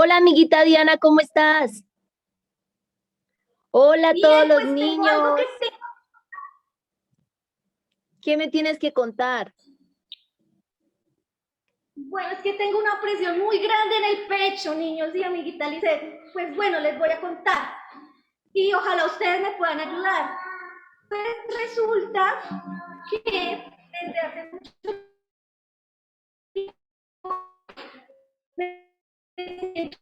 Hola, amiguita Diana, ¿cómo estás? Hola a todos Bien, los pues tengo algo que niños. ¿Qué me tienes que contar? bueno, es que tengo una presión muy grande en el pecho, niños y amiguita Lisette. Pues bueno, les voy a contar. Y ojalá ustedes me puedan ayudar. Pues resulta que desde hace mucho tiempo me siento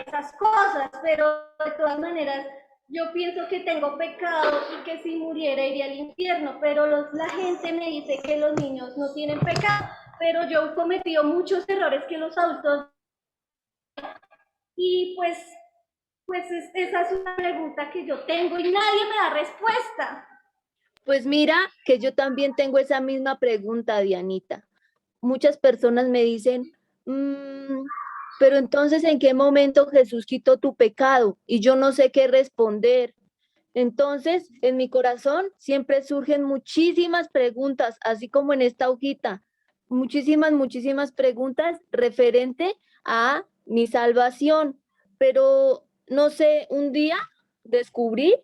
esas cosas, pero de todas maneras yo pienso que tengo pecado y que si muriera iría al infierno, pero la gente me dice que los niños no tienen pecado, pero yo he cometido muchos errores que los adultos y esa es una pregunta que yo tengo y nadie me da respuesta. Pues mira que yo también tengo esa misma pregunta, Dianita. Muchas personas me dicen, pero entonces, ¿en qué momento Jesús quitó tu pecado? Y yo no sé qué responder. Entonces, en mi corazón siempre surgen muchísimas preguntas, así como en esta hojita, muchísimas preguntas referente a mi salvación. Pero, no sé, un día descubrí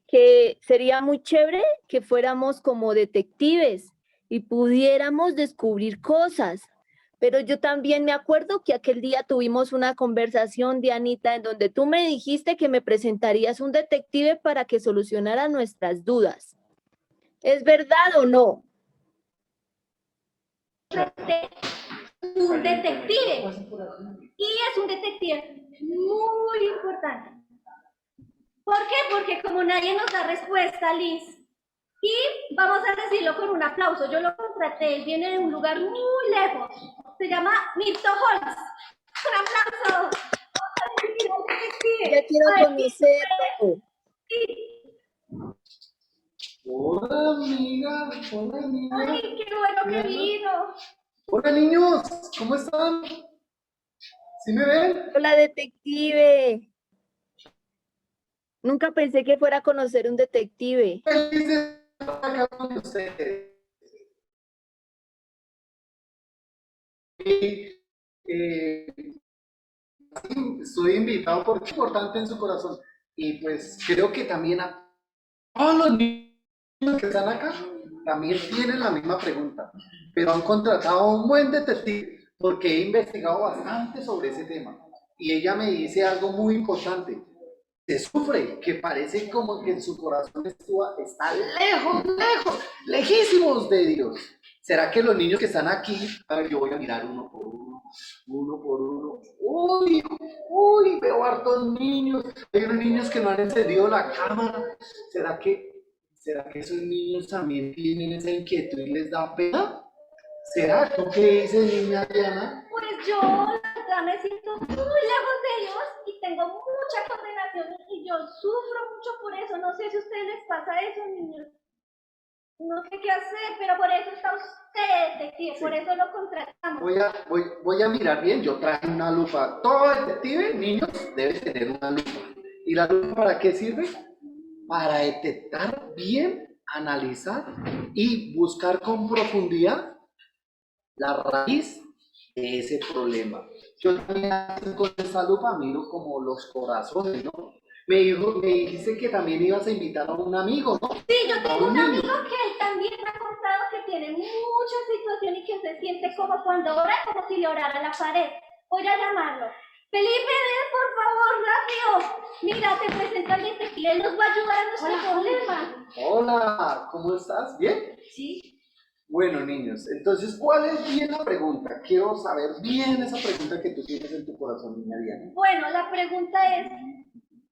que sería muy chévere que fuéramos como detectives y pudiéramos descubrir cosas. Pero yo también me acuerdo que aquel día tuvimos una conversación, Dianita, en donde tú me dijiste que me presentarías un detective para que solucionara nuestras dudas. ¿Es verdad o no? Un detective y es un detective muy importante. ¿Por qué? Porque como nadie nos da respuesta, Liz, y vamos a decirlo con un aplauso, yo lo contraté, él viene de un lugar muy lejos, se llama Milton Holmes. Un aplauso. Ya quiero Ay, conocerlo. Hola, amiga. Hola, niña. ay, qué bueno que vino. Hola, niños. ¿Cómo están? ¿Sí me ven? Hola, detective. Nunca pensé que fuera a conocer un detective. Feliz de estar acá con ustedes. Eh, Estoy invitado porque es importante en su corazón. Y pues creo que también a todos los niños que están acá también tienen la misma pregunta, pero han contratado a un buen detective porque he investigado bastante sobre ese tema. Y ella me dice algo muy importante. Se sufre, que parece como que en su corazón está lejísimos de Dios. ¿Será que los niños que están aquí, a ver, yo voy a mirar uno por uno, uy, veo hartos niños, hay unos niños que no han encendido la cámara, ¿será que esos niños también tienen esa inquietud y les da pena? ¿Será? ¿Tú qué dices, niña Diana? Pues yo, la verdad, me siento muy lejos de Dios y tengo mucha condenación y yo sufro mucho por eso. No sé si a ustedes les pasa eso, niños. No sé qué hacer, pero por eso está usted, detective, Sí. por eso lo contratamos. Voy a mirar bien, yo traje una lupa. Todo detective, niños, debe tener una lupa. ¿Y la lupa para qué sirve? Para detectar bien, analizar y buscar con profundidad la raíz de ese problema. Yo también con esa lupa miro como los corazones, ¿no? Me dijiste que también ibas a invitar a un amigo, ¿no? Sí, yo A tengo un un niño. amigo que él también me ha contado que tiene muchas situaciones y que se siente como cuando ora, como si le orara a la pared. Voy a llamarlo. Felipe, ven, por favor, rápido. Mira, te presento al detective, él nos va a ayudar a nuestro problema. Hola, ¿cómo estás? ¿Bien? Sí. Bueno, niños, entonces, ¿cuál es bien la pregunta? Quiero saber bien esa pregunta que tú tienes en tu corazón, niña Diana. Bueno, la pregunta es,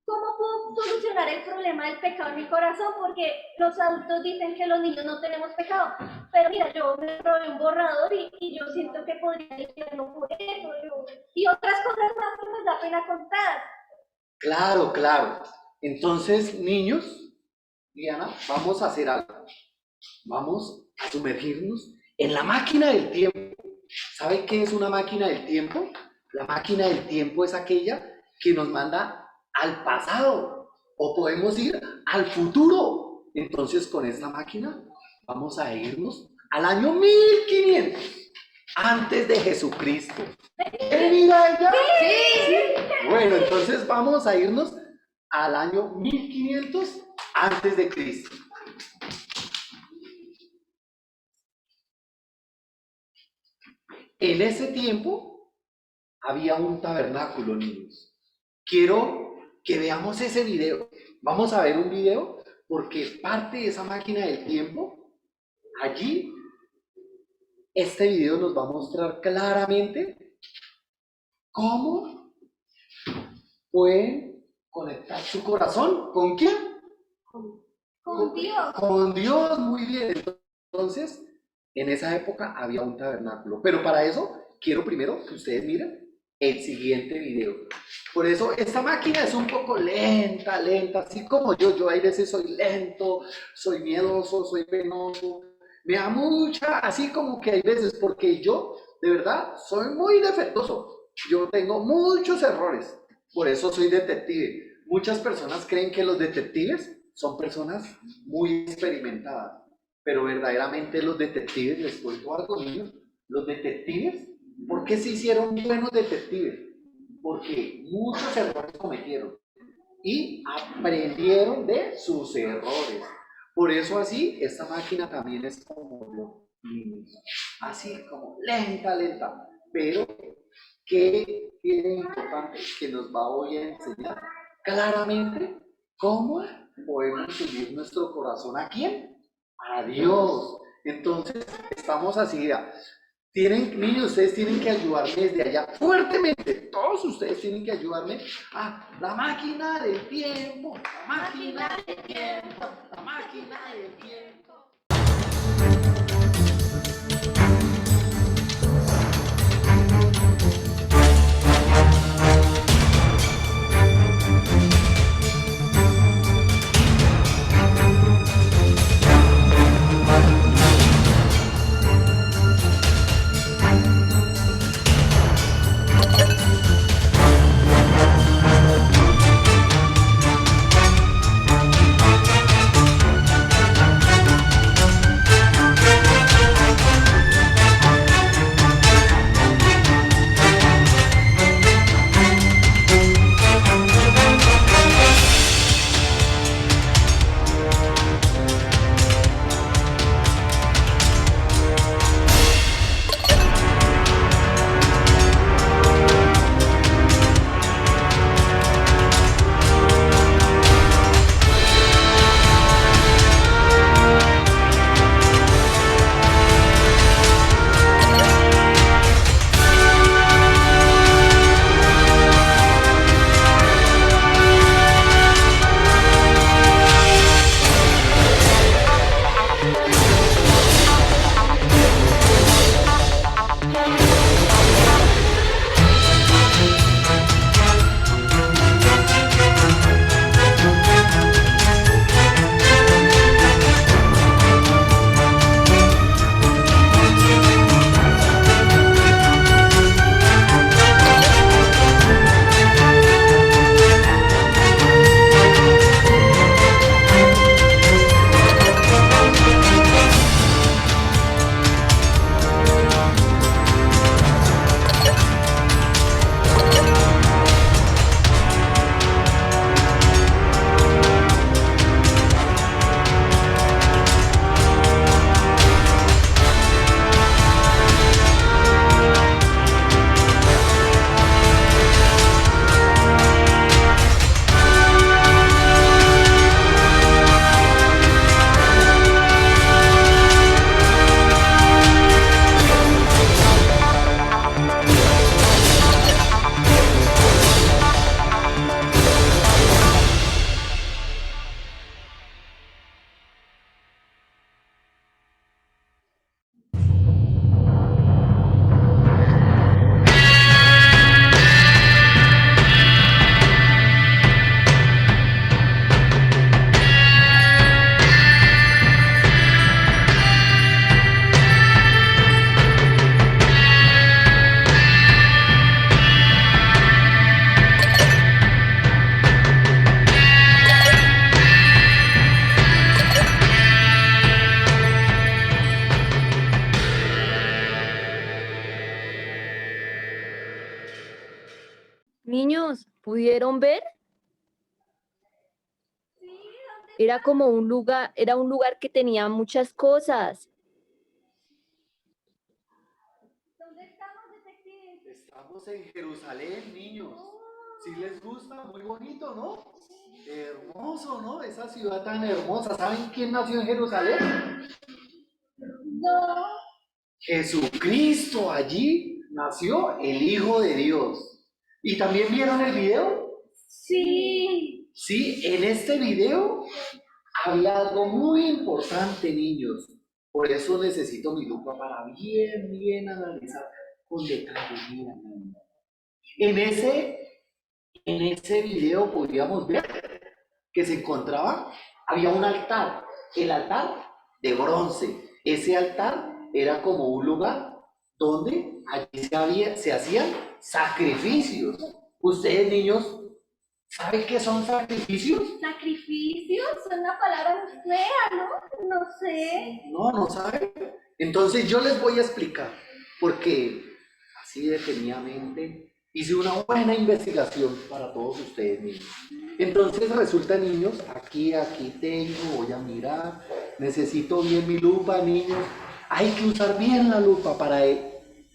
¿cómo puedo solucionar el problema del pecado en mi corazón? Porque los adultos dicen que los niños no tenemos pecado. Pero mira, yo me robé un borrador y yo siento que podría decirlo por eso. Y otras cosas más que me da pena contar. Claro, claro. Entonces, niños, Diana, vamos a hacer algo. Vamos a sumergirnos en la máquina del tiempo. ¿Sabe qué es una máquina del tiempo? La máquina del tiempo es aquella que nos manda al pasado o podemos ir al futuro. Entonces, con esta máquina vamos a irnos al año 1500. antes de Jesucristo. ¿Quieren ir a ella? Sí. Bueno, entonces vamos a irnos al año 1500 antes de Cristo. En ese tiempo había un tabernáculo, niños. Quiero que veamos ese video. Vamos a ver un video porque parte de esa máquina del tiempo, allí, este video nos va a mostrar claramente cómo pueden conectar su corazón. ¿Con quién? Con Dios. Con Dios, muy bien. Entonces, en esa época había un tabernáculo. Pero para eso, quiero primero que ustedes miren el siguiente video. Por eso, esta máquina es un poco lenta, así como yo. Yo hay veces soy lento, soy miedoso, soy penoso. Me da mucha, así como que hay veces, porque yo, de verdad, soy muy defectuoso. Yo tengo muchos errores. Por eso soy detective. Muchas personas creen que los detectives son personas muy experimentadas, pero verdaderamente los detectives, les cuento algo, niños, los detectives, ¿por qué se hicieron buenos detectives? Porque muchos errores cometieron y aprendieron de sus errores. Por eso así, esta máquina también es como yo, niños, así como lenta, pero ¿qué es importante que nos va hoy a enseñar claramente cómo podemos unir nuestro corazón a quién? A Dios. Entonces, estamos así, niños, ustedes tienen que ayudarme desde allá fuertemente. Todos ustedes tienen que ayudarme a la máquina del tiempo, la máquina del tiempo, la máquina del tiempo. pudieron ver? Sí, ¿dónde Era como era un lugar que tenía muchas cosas. estamos, detective? Estamos en Jerusalén, niños. Si les gusta, muy bonito, ¿no? Hermoso, ¿no? Esa ciudad tan hermosa. ¿Saben quién nació en Jerusalén? No. Jesucristo. Allí nació el Hijo de Dios. ¿Y también vieron el video? Sí. Sí, en este video había algo muy importante, niños. Por eso necesito mi lupa para bien analizar con detalle. Mira, niños. En ese video podíamos ver que se encontraba, había un altar, el altar de bronce. Ese altar era como un lugar donde allí se hacían sacrificios. Ustedes, niños, ¿saben qué son sacrificios? Sacrificios, es una palabra muy fea, ¿no? No sé. No, no saben. Entonces yo les voy a explicar, porque así detenidamente hice una buena investigación para todos ustedes, niños. Entonces resulta, niños, aquí tengo, voy a mirar, necesito bien mi lupa, niños. Hay que usar bien la lupa para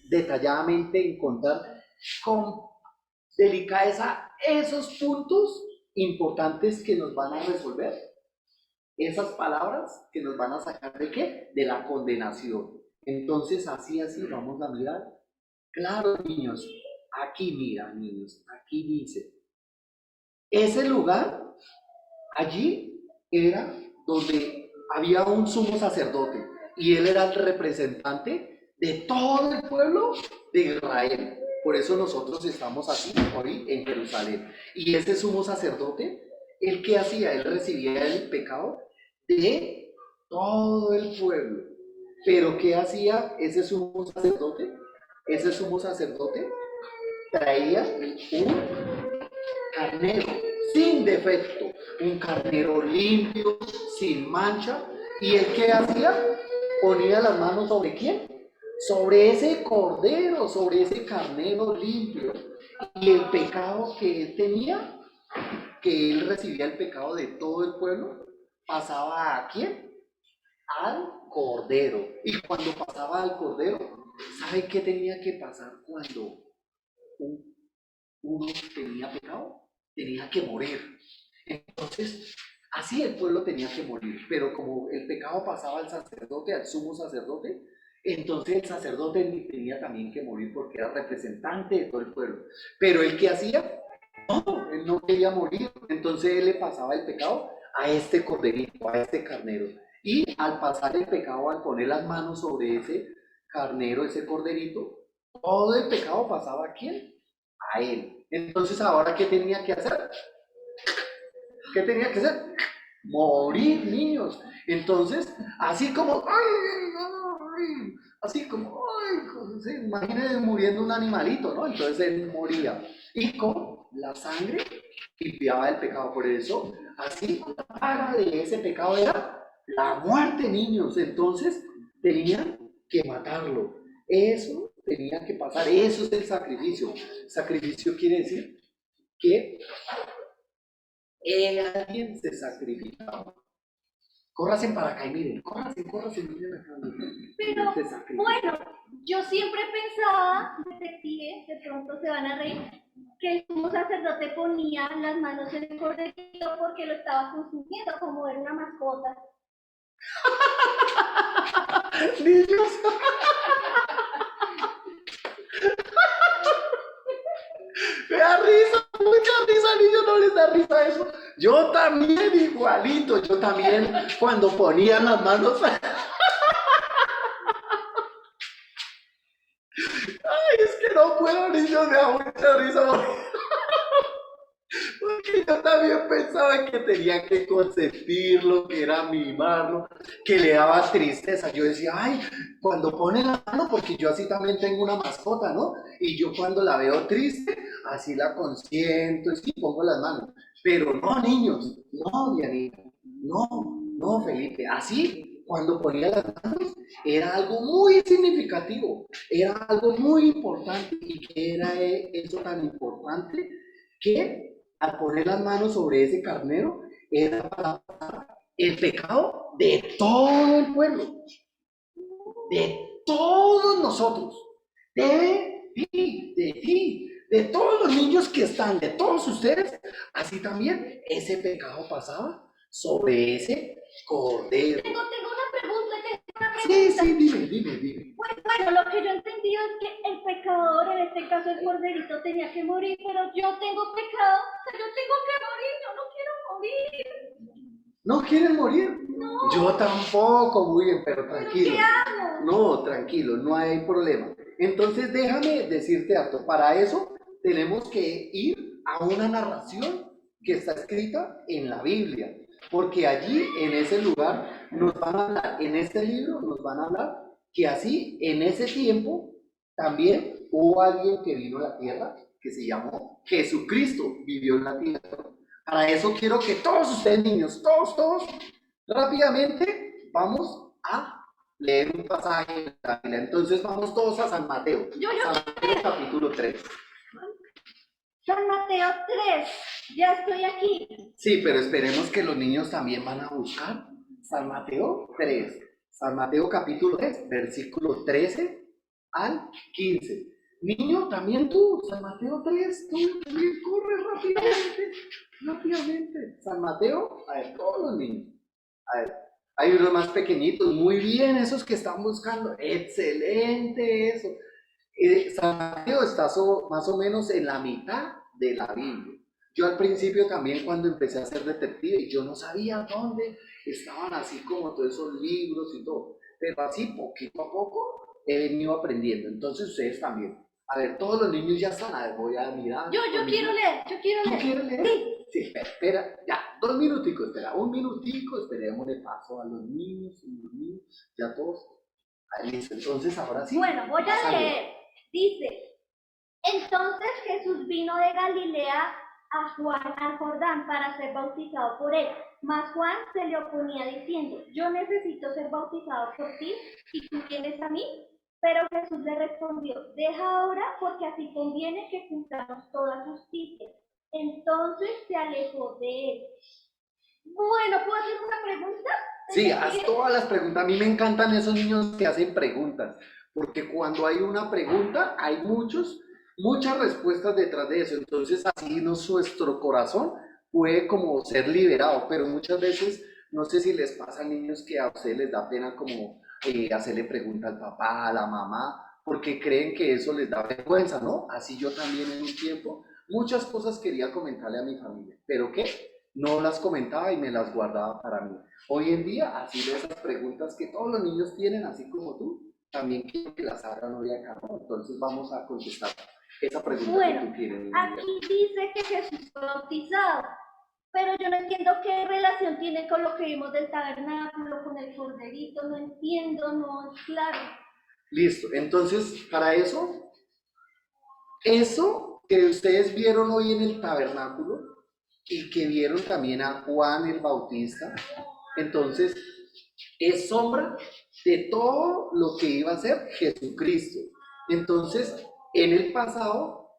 detalladamente encontrar con delicadeza esos puntos importantes que nos van a resolver, esas palabras que nos van a sacar de qué? De la condenación. Entonces, así, vamos a mirar. Claro, niños, aquí mira, niños, aquí dice, ese lugar, allí era donde había un sumo sacerdote y él era el representante de todo el pueblo de Israel. Por eso nosotros estamos aquí hoy en Jerusalén. Y ese sumo sacerdote, ¿él qué hacía? Él recibía el pecado de todo el pueblo. Pero ¿qué hacía ese sumo sacerdote? Ese sumo sacerdote traía un carnero sin defecto, un carnero limpio, sin mancha. ¿Y él qué hacía? Ponía las manos sobre quién? Sobre ese cordero, sobre ese carnero limpio. Y el pecado que él tenía, que él recibía el pecado de todo el pueblo, pasaba ¿a quién? Al cordero. Y cuando pasaba al cordero, ¿sabe qué tenía que pasar cuando uno tenía pecado? Tenía que morir. Entonces, así el pueblo tenía que morir, pero como el pecado pasaba al sacerdote, al sumo sacerdote, entonces el sacerdote tenía también que morir porque era representante de todo el pueblo. Pero él, ¿qué hacía? No, él no quería morir, entonces él le pasaba el pecado a este corderito, a este carnero. Y al pasar el pecado, al poner las manos sobre ese carnero, ese corderito, todo el pecado pasaba ¿a quién? A él. Entonces, ¿ahora qué tenía que hacer? ¿Qué tenía que hacer? Morir, niños. Entonces, así como, así como, imagínense muriendo un animalito, ¿no? Entonces él moría. Y con la sangre limpiaba el pecado. Por eso, así, la paga de ese pecado era la muerte, niños. Entonces, tenían que matarlo. Eso tenía que pasar. Eso es el sacrificio. Sacrificio quiere decir que alguien se sacrificaba. Córranse para acá y miren, córranse, miren acá. Pero bueno, yo siempre pensaba, detective, de pronto se van a reír, que el sumo sacerdote ponía las manos en el corderito porque lo estaba consumiendo, como era una mascota. Niños, me da risa, mucha risa, niños, no les da risa eso. Yo también igualito, yo también cuando ponían las manos. Ay, es que no puedo, niños, me da mucha risa. Porque yo también pensaba que tenía que consentirlo, que era mimarlo, que le daba tristeza. Yo decía, ay, cuando pone la mano, porque yo así también tengo una mascota, ¿no? Y yo cuando la veo triste, así la consiento y sí, pongo las manos. Pero no, niños, no, Dianita, no, Felipe, así cuando ponía las manos era algo muy significativo, era algo muy importante. ¿Y qué era eso tan importante? Que al poner las manos sobre ese carnero, era para el pecado de todo el pueblo, de todos nosotros, de todos los niños que están, de todos ustedes. Así también ese pecado pasaba sobre ese cordero. Tengo una pregunta, Sí, dime. Pues bueno, lo que yo he entendido es que el pecador, en este caso el corderito, tenía que morir, pero yo tengo pecado, o sea, yo tengo que morir, yo no quiero morir. ¿No quieren morir? No. Yo tampoco, muy bien, pero tranquilo. ¿Pero qué hago? No, tranquilo, no hay problema. Entonces déjame decirte algo, para eso tenemos que ir a una narración que está escrita en la Biblia, porque allí, en ese lugar, nos van a hablar, en este libro nos van a hablar que así, en ese tiempo, también hubo alguien que vino a la tierra, que se llamó Jesucristo, vivió en la tierra. Para eso quiero que todos ustedes, niños, todos, rápidamente, vamos a leer un pasaje de la Biblia. Entonces vamos todos a San Mateo. San Mateo capítulo 3. San Mateo 3, ya estoy aquí. Sí, pero esperemos que los niños también van a buscar San Mateo 3. San Mateo capítulo 3, versículo 13 al 15. Niño, también tú, San Mateo 3, tú también corre rápidamente. San Mateo, a ver, todos los niños. A ver, hay unos más pequeñitos, muy bien, esos que están buscando, excelente eso. San Mateo está más o menos en la mitad de la Biblia. Yo al principio también cuando empecé a ser detective, yo no sabía dónde estaban así como todos esos libros y todo, pero así poquito a poco he venido aprendiendo. Entonces ustedes también. A ver, todos los niños ya están, a ver, voy a mirar. Yo quiero leer, ¿Tú quieres leer? Sí, espera, ya, 2 minuticos, espera, 1 minutico, esperemos de paso a los niños, ya todos. Ahí listo, entonces ahora sí. Bueno, voy a leer. Dice, entonces Jesús vino de Galilea a Juan al Jordán para ser bautizado por él. Mas Juan se le oponía diciendo, yo necesito ser bautizado por ti y tú vienes a mí. Pero Jesús le respondió, deja ahora porque así conviene que cumplamos toda justicia. Entonces se alejó de él. Bueno, ¿puedo hacer una pregunta? Sí, haz todas las preguntas. A mí me encantan esos niños que hacen preguntas, porque cuando hay una pregunta hay muchas respuestas detrás de eso. Entonces así nuestro corazón puede como ser liberado, pero muchas veces, no sé si les pasa a niños que a ustedes les da pena como hacerle pregunta al papá, a la mamá, porque creen que eso les da vergüenza, ¿no? Así yo también en un tiempo, muchas cosas quería comentarle a mi familia, pero ¿qué? No las comentaba y me las guardaba para mí. Hoy en día, así de esas preguntas que todos los niños tienen, así como tú, también quiero que las hagan hoy acá, ¿no? Entonces vamos a contestar esa pregunta que tú quieres. Aquí dice que Jesús fue bautizado, pero yo no entiendo qué relación tiene con lo que vimos del tabernáculo, con el corderito, no entiendo, no es claro. Listo, entonces para eso que ustedes vieron hoy en el tabernáculo y que vieron también a Juan el Bautista, entonces es sombra de todo lo que iba a ser Jesucristo. Entonces, en el pasado,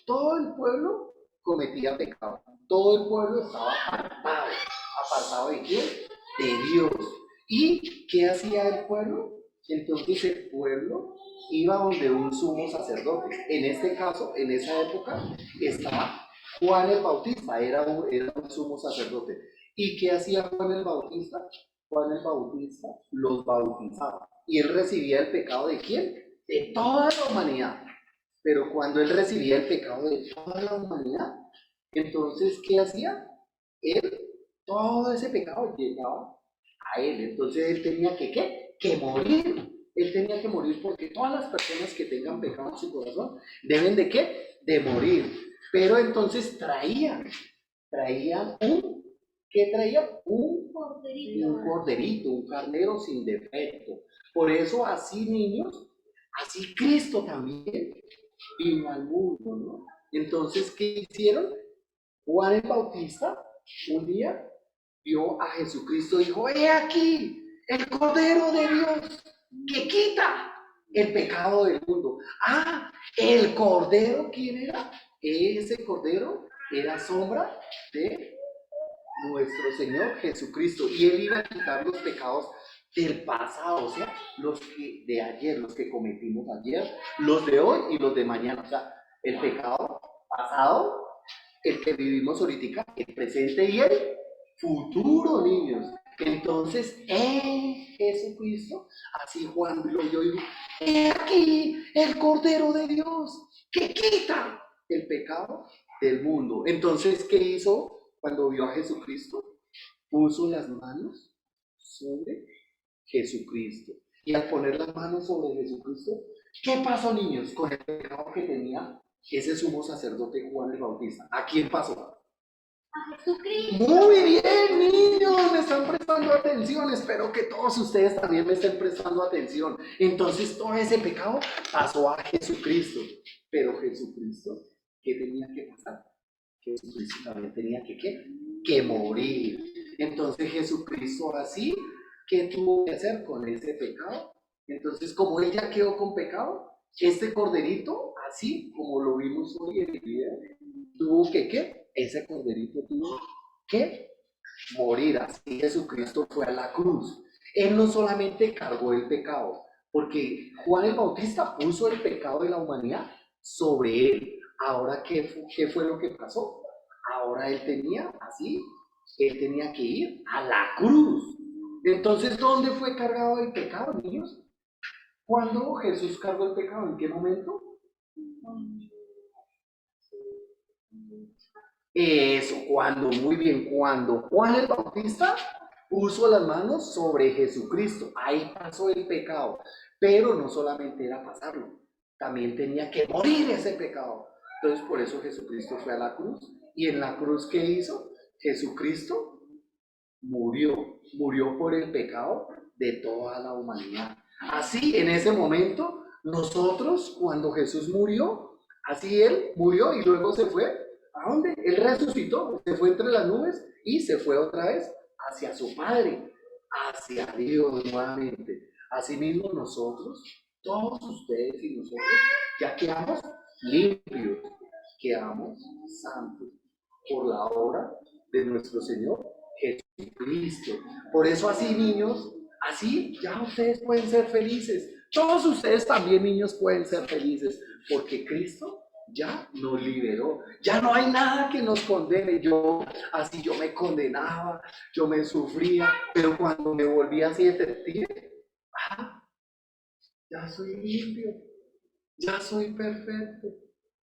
todo el pueblo cometía pecado. Todo el pueblo estaba apartado ¿de quién? De Dios. ¿Y qué hacía el pueblo? Entonces el pueblo iba donde un sumo sacerdote. En este caso, en esa época, estaba Juan el Bautista, era un sumo sacerdote. ¿Y qué hacía Juan el Bautista? Juan el Bautista los bautizaba. ¿Y él recibía el pecado de quién? De toda la humanidad. Pero cuando él recibía el pecado de toda la humanidad, entonces, ¿qué hacía? Él, todo ese pecado llegaba a él. Entonces, él tenía que morir. Él tenía que morir porque todas las personas que tengan pecado en su corazón deben de ¿qué? De morir. Pero entonces traían ¿qué traía? Un corderito, un carnero sin defecto. Por eso así, niños, así Cristo también vino al mundo, ¿no? Entonces, ¿qué hicieron? Juan el Bautista un día vio a Jesucristo y dijo, he aquí el Cordero de Dios que quita el pecado del mundo. Ah, el Cordero, ¿quién era? Ese Cordero era sombra de nuestro Señor Jesucristo. Y Él iba a quitar los pecados del pasado, o sea, los que de ayer, los que cometimos ayer, los de hoy y los de mañana. O sea, el pecado pasado, el que vivimos ahorita, el presente y el futuro, niños. Entonces, en Jesucristo, así Juan lo yo digo, he aquí el Cordero de Dios que quita el pecado del mundo. Entonces, ¿qué hizo cuando vio a Jesucristo? Puso las manos sobre Jesucristo. Y al poner las manos sobre Jesucristo, ¿qué pasó, niños, con el pecado que tenía ese sumo sacerdote Juan el Bautista? ¿A quién pasó? A Jesucristo. Muy bien, niños, me están prestando atención. Espero que todos ustedes también me estén prestando atención. Entonces, todo ese pecado pasó a Jesucristo. Pero Jesucristo, ¿qué tenía que pasar? Jesucristo también tenía que morir. Entonces, Jesucristo así, ¿qué tuvo que hacer con ese pecado? Entonces, como él ya quedó con pecado, este corderito, así como lo vimos hoy en el video, tuvo que, ¿qué? Ese corderito tuvo que morir. Así Jesucristo fue a la cruz. Él no solamente cargó el pecado, porque Juan el Bautista puso el pecado de la humanidad sobre él. Ahora, ¿qué fue lo que pasó? Ahora él tenía que ir a la cruz. Entonces, ¿dónde fue cargado el pecado, niños? ¿Cuándo Jesús cargó el pecado? ¿En qué momento? Eso, muy bien, cuando Juan el Bautista puso las manos sobre Jesucristo, ahí pasó el pecado, pero no solamente era pasarlo, también tenía que morir ese pecado. Entonces por eso Jesucristo fue a la cruz, y en la cruz, ¿qué hizo? Jesucristo murió por el pecado de toda la humanidad. Así, en ese momento, nosotros, cuando Jesús murió, así Él murió y luego se fue. ¿A dónde? Él resucitó, se fue entre las nubes y se fue otra vez hacia su Padre, hacia Dios nuevamente. Asimismo nosotros, todos ustedes y nosotros, ya quedamos limpios, quedamos santos por la obra de nuestro Señor Jesucristo. Por eso así, niños, así ya ustedes pueden ser felices. Todos ustedes también, niños, pueden ser felices, porque Cristo ya nos liberó. Ya no hay nada que nos condene. Yo me condenaba, yo me sufría, pero cuando me volví así detective, ya soy limpio, ya soy perfecto.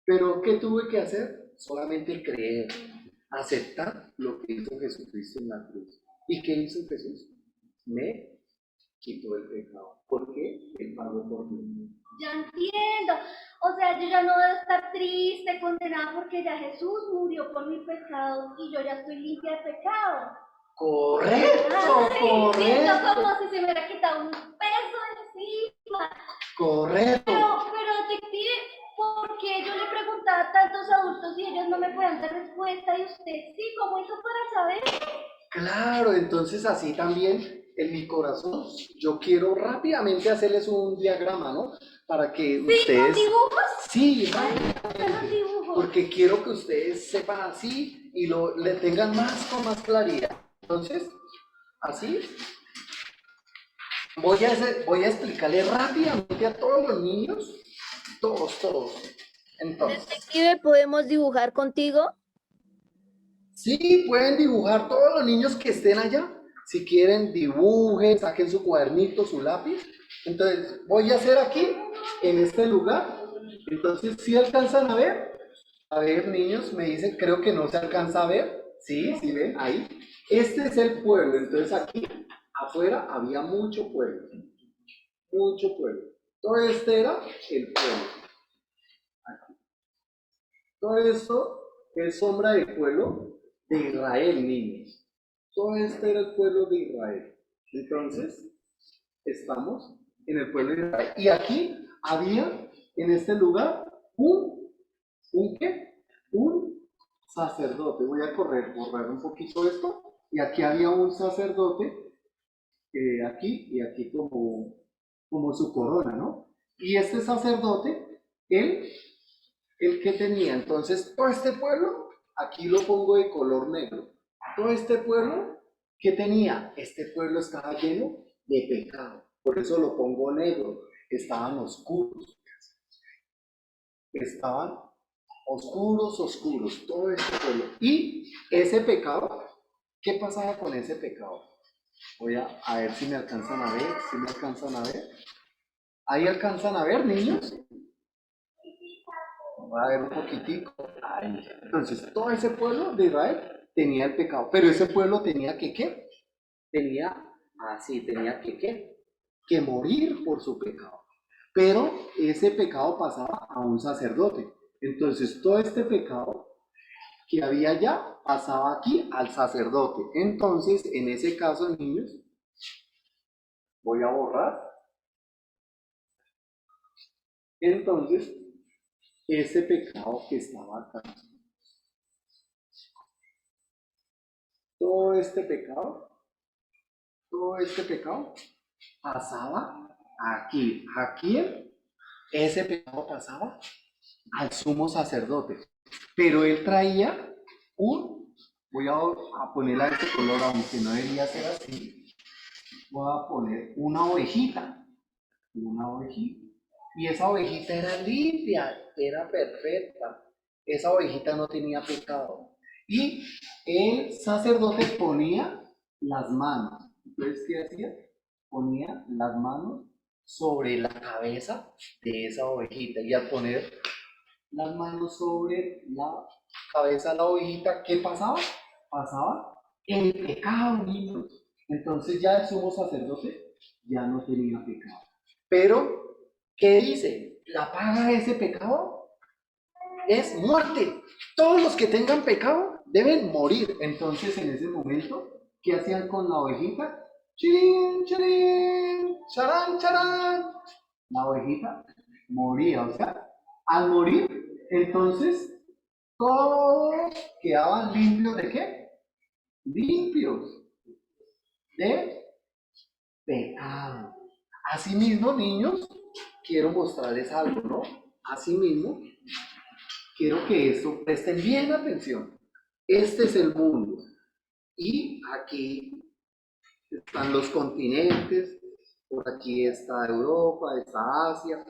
Pero ¿qué tuve que hacer? Solamente creer, aceptar lo que hizo Jesucristo en la cruz. ¿Y qué hizo Jesús? Me quitó el pecado. ¿Por qué? Él pagó por mí. Ya entiendo. O sea, yo ya no debo estar triste, condenada, porque ya Jesús murió por mi pecado y yo ya estoy limpia de pecado. Correcto, Siento correcto. como si se me hubiera quitado un peso encima. Correcto. Pero detective, ¿por qué yo le preguntaba a tantos adultos y ellos no me pueden dar respuesta y usted sí? ¿Cómo hizo para saber? Claro, entonces así también en mi corazón yo quiero rápidamente hacerles un diagrama, ¿no? Para que ustedes... ¿Con dibujos? Sí, Los dibujos. porque quiero que ustedes sepan así y le tengan con más claridad. Entonces, así voy a explicarle rápidamente a todos los niños, todos. Entonces, Detective, ¿podemos dibujar contigo? sí, pueden dibujar todos los niños que estén allá. Si quieren, dibujen, saquen su cuadernito, su lápiz. Entonces, voy a hacer aquí, en este lugar. Entonces, ¿sí alcanzan a ver? A ver, niños, me dicen, creo que no se alcanza a ver. Sí, sí ven, ahí. Este es el pueblo. Entonces, aquí afuera había mucho pueblo. Mucho pueblo. Todo este era el pueblo. Aquí. Todo esto es sombra del pueblo de Israel, niños. Todo este era el pueblo de Israel. Entonces, estamos en el pueblo de Israel. Y aquí había, en este lugar, ¿un qué? Un sacerdote. Voy a borrar un poquito esto. Y aquí había un sacerdote, aquí y aquí como su corona, ¿no? Y este sacerdote, él que tenía entonces todo este pueblo aquí lo pongo de color negro. Todo este pueblo, ¿qué tenía? Este pueblo estaba lleno de pecado. Por eso lo pongo negro. Estaban oscuros. Estaban oscuros, todo este pueblo. Y ese pecado, ¿qué pasaba con ese pecado? Voy a ver si me alcanzan a ver, si me alcanzan a ver. ¿Ahí alcanzan a ver, niños? Voy a ver un poquitico. Ahí. Entonces, todo ese pueblo de Israel tenía el pecado, pero ese pueblo tenía que, ¿qué? Tenía que, ¿qué? Que morir por su pecado. Pero ese pecado pasaba a un sacerdote. Entonces, todo este pecado que había allá pasaba aquí al sacerdote. Entonces, en ese caso, niños, voy a borrar. Entonces, ese pecado que estaba acá, todo este pecado pasaba aquí. Aquí ese pecado pasaba al sumo sacerdote. Pero él traía voy a ponerla de este color, aunque no debería ser así. Voy a poner una ovejita. Y esa ovejita era limpia, era perfecta. Esa ovejita no tenía pecado. Y el sacerdote ponía las manos. Entonces, ¿qué hacía? Ponía las manos sobre la cabeza de esa ovejita. Y al poner las manos sobre la cabeza de la ovejita, ¿qué pasaba? Pasaba el pecado, niños. Entonces ya el sumo sacerdote ya no tenía pecado. Pero, ¿qué dice? La paga de ese pecado es muerte. Todos los que tengan pecado deben morir. Entonces, en ese momento, ¿qué hacían con la ovejita? ¡Chirín, chirín! ¡Charán, charán! La ovejita moría. O sea, al morir, entonces, todos quedaban limpios ¿de qué? Limpios de pecado. Asimismo, niños, quiero mostrarles algo, ¿no? Asimismo, quiero que esto presten bien atención. Este es el mundo. Y aquí están los continentes. Por aquí está Europa, está Asia.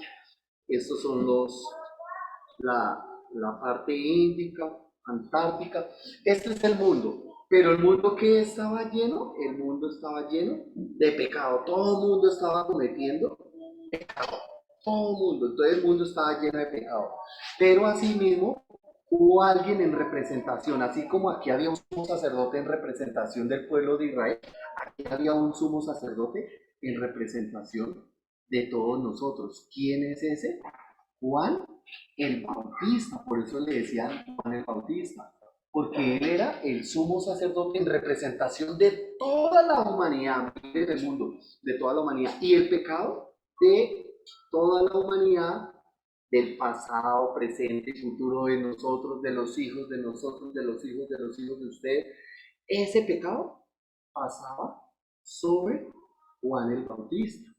Estos son la parte índica, Antártica. Este es el mundo. Pero el mundo que estaba lleno, el mundo estaba lleno de pecado. Todo el mundo estaba cometiendo pecado. Todo el mundo. Entonces el mundo estaba lleno de pecado. Pero asimismo hubo alguien en representación, así como aquí había un sumo sacerdote en representación del pueblo de Israel, aquí había un sumo sacerdote en representación de todos nosotros. ¿Quién es ese? Juan el Bautista, por eso le decían Juan el Bautista, porque él era el sumo sacerdote en representación de toda la humanidad, del mundo, de toda la humanidad, y el pecado de toda la humanidad, del pasado, presente y futuro de nosotros, de los hijos de nosotros, de los hijos de los hijos de usted. Ese pecado pasaba sobre Juan el Bautista.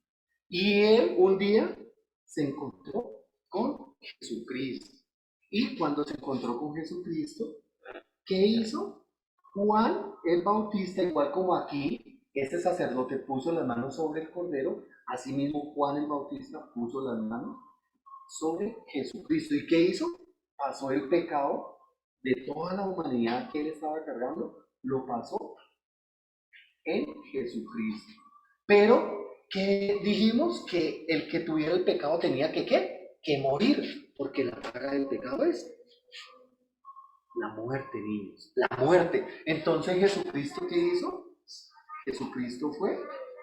Y él un día se encontró con Jesucristo. Y cuando se encontró con Jesucristo, ¿qué hizo? Juan el Bautista, igual como aquí, este sacerdote puso las manos sobre el cordero, asimismo Juan el Bautista puso las manos sobre Jesucristo. ¿Y qué hizo? Pasó el pecado de toda la humanidad que él estaba cargando, lo pasó en Jesucristo. Pero, ¿qué dijimos? Que el que tuviera el pecado tenía que, ¿qué? Que morir, porque la paga del pecado es la muerte, niños, la muerte. Entonces, ¿Jesucristo qué hizo? Jesucristo fue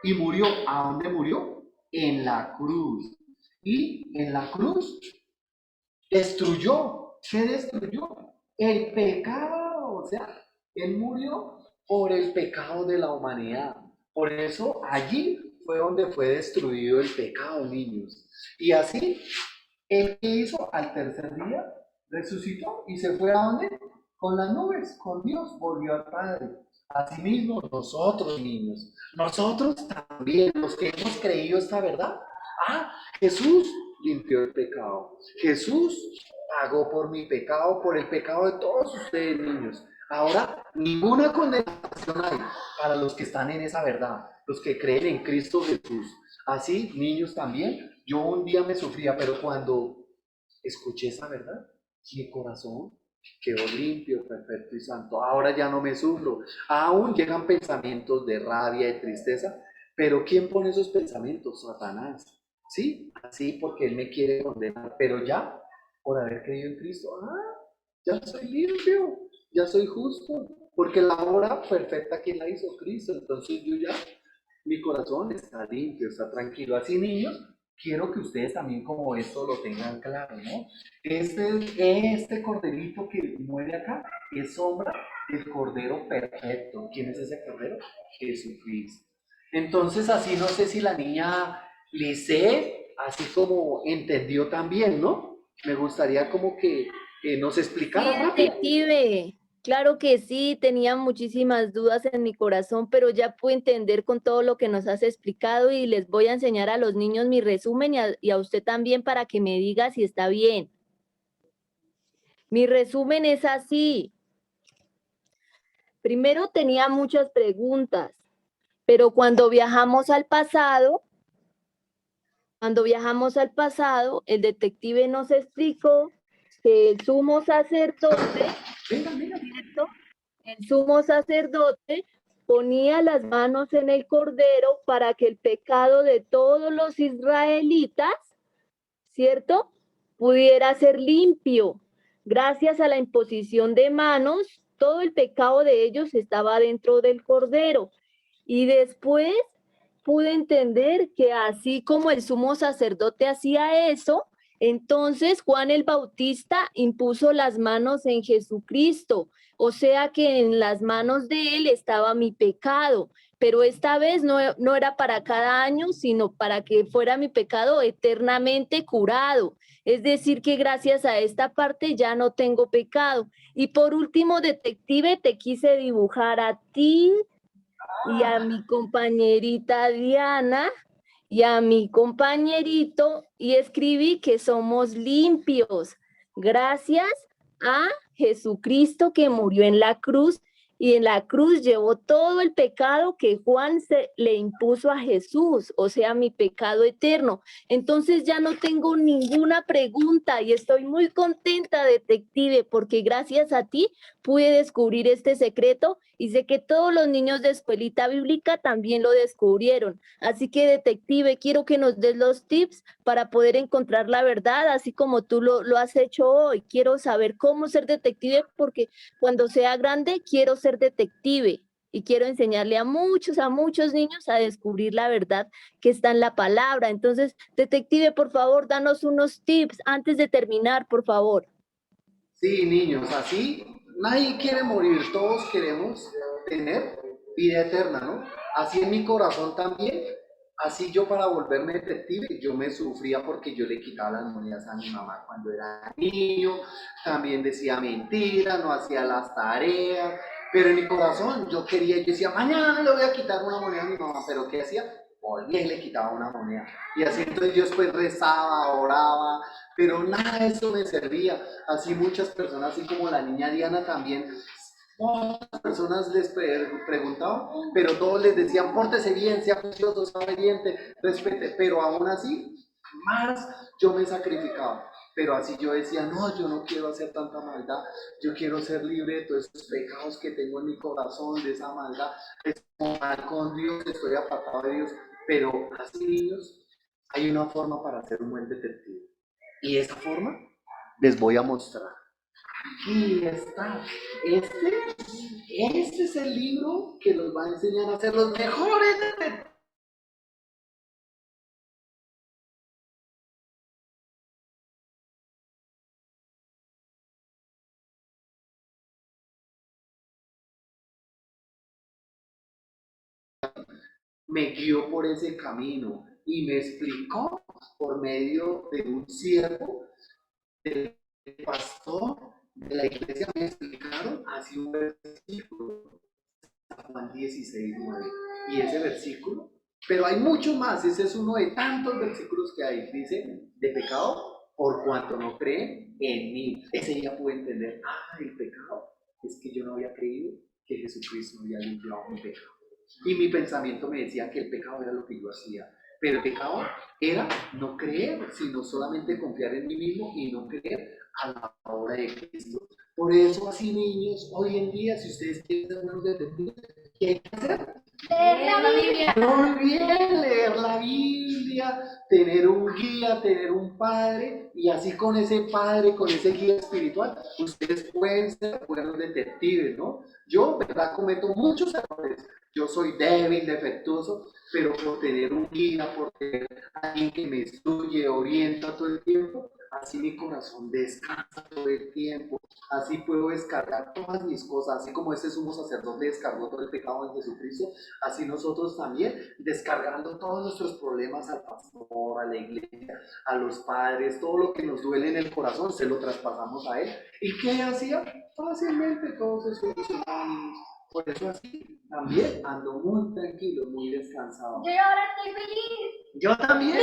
y murió. ¿A dónde murió? En la cruz. Y en la cruz destruyó. ¿Qué destruyó? El pecado. O sea, él murió por el pecado de la humanidad. Por eso allí fue donde fue destruido el pecado, niños. Y así, él que hizo al tercer día, resucitó y se fue a dónde? Con las nubes, con Dios, volvió al Padre. Asimismo, nosotros, niños, nosotros también, los que hemos creído esta verdad. Jesús limpió el pecado. Jesús pagó por mi pecado, por el pecado de todos ustedes, niños. Ahora, ninguna condenación hay para los que están en esa verdad, los que creen en Cristo Jesús. Así, niños también, yo un día me sufría, pero cuando escuché esa verdad, mi corazón quedó limpio, perfecto y santo. Ahora ya no me sufro. Aún llegan pensamientos de rabia, de tristeza, pero ¿quién pone esos pensamientos? Satanás. Sí, así porque él me quiere condenar, pero ya, por haber creído en Cristo, ya soy limpio, ya soy justo, porque la obra perfecta, ¿quién la hizo? Cristo. Entonces yo ya, mi corazón está limpio, está tranquilo. Así, niños, quiero que ustedes también como esto lo tengan claro, ¿no? Este corderito que muere acá es sombra del cordero perfecto. ¿Quién es ese cordero? Jesucristo. Entonces, así no sé si la niña Lice, así como entendió también, ¿no? Me gustaría como que nos Sí, explicara rápido. detective. Claro que sí, tenía muchísimas dudas en mi corazón, pero ya pude entender con todo lo que nos has explicado y les voy a enseñar a los niños mi resumen y a usted también para que me diga si está bien. Mi resumen es así. Primero tenía muchas preguntas, pero cuando viajamos al pasado, el detective nos explicó que el sumo sacerdote, Venga, venga. ¿cierto? El sumo sacerdote ponía las manos en el cordero para que el pecado de todos los israelitas, ¿cierto?, pudiera ser limpio. Gracias a la imposición de manos, todo el pecado de ellos estaba dentro del cordero. Y después pude entender que así como el sumo sacerdote hacía eso, entonces Juan el Bautista impuso las manos en Jesucristo, o sea que en las manos de él estaba mi pecado, pero esta vez no era para cada año, sino para que fuera mi pecado eternamente curado. Es decir, que gracias a esta parte ya no tengo pecado. Y por último, detective, te quise dibujar a ti y a mi compañerita Diana y a mi compañerito y escribí que somos limpios gracias a Jesucristo que murió en la cruz y en la cruz llevó todo el pecado que Juan le impuso a Jesús, o sea, mi pecado eterno. Entonces ya no tengo ninguna pregunta y estoy muy contenta, detective, porque gracias a ti pude descubrir este secreto y sé que todos los niños de escuelita bíblica también lo descubrieron. Así que, detective, quiero que nos des los tips para poder encontrar la verdad, así como tú lo has hecho hoy. Quiero saber cómo ser detective porque cuando sea grande quiero ser detective y quiero enseñarle a muchos niños a descubrir la verdad que está en la palabra. Entonces, detective, por favor, danos unos tips antes de terminar, por favor. Sí, niños, así nadie quiere morir, todos queremos tener vida eterna, ¿no? Así en mi corazón también, así yo para volverme detective, yo me sufría porque yo le quitaba las monedas a mi mamá cuando era niño, también decía mentiras, no hacía las tareas, pero en mi corazón yo quería, yo decía, mañana no le voy a quitar una moneda a mi mamá, pero ¿qué hacía? Volvía y le quitaba una moneda. Y así entonces yo después rezaba, oraba, pero nada de eso me servía. Así muchas personas, así como la niña Diana también, muchas personas les preguntaban, pero todos les decían, pórtese bien, sea juicioso, sea obediente, respete, pero aún así, más yo me sacrificaba. Pero así yo decía, no, yo no quiero hacer tanta maldad, yo quiero ser libre de todos esos pecados que tengo en mi corazón, de esa maldad, estoy mal con Dios, estoy apartado de Dios. Pero así, niños, hay una forma para ser un buen detective. Y esa forma les voy a mostrar. Aquí está. Este es el libro que nos va a enseñar a ser los mejores detectives. Me guió por ese camino y me explicó por medio de un siervo, del pastor de la iglesia, me explicaron así un versículo, Juan 16:9. Y ese versículo Pero hay mucho más, ese es uno de tantos versículos que hay. Dice, de pecado, por cuanto no creen en mí. Ese ya puede entender, el pecado es que yo no había creído que Jesucristo había limpiado mi pecado. Y mi pensamiento me decía que el pecado era lo que yo hacía. Pero el pecado era no creer, sino solamente confiar en mí mismo y no creer a la obra de Cristo. Por eso, así niños, hoy en día, si ustedes quieren ser buenos detectives, ¿qué hay que hacer? Leer la Biblia. Muy bien, leer la Biblia, tener un guía, tener un padre, y así con ese padre, con ese guía espiritual, ustedes pueden ser buenos detectives, ¿no? Yo, ¿verdad? Cometo muchos errores. Yo soy débil, defectuoso, pero por tener un guía, por tener alguien que me instruye, orienta todo el tiempo, así mi corazón descansa todo el tiempo. Así puedo descargar todas mis cosas, así como ese sumo sacerdote descargó todo el pecado en Jesucristo, así nosotros también, descargando todos nuestros problemas al pastor, a la iglesia, a los padres, todo lo que nos duele en el corazón, se lo traspasamos a él. ¿Y qué hacía? Fácilmente todo se solucionaba. Por eso así también ando muy tranquilo, muy descansado. Yo ahora estoy feliz. Yo también.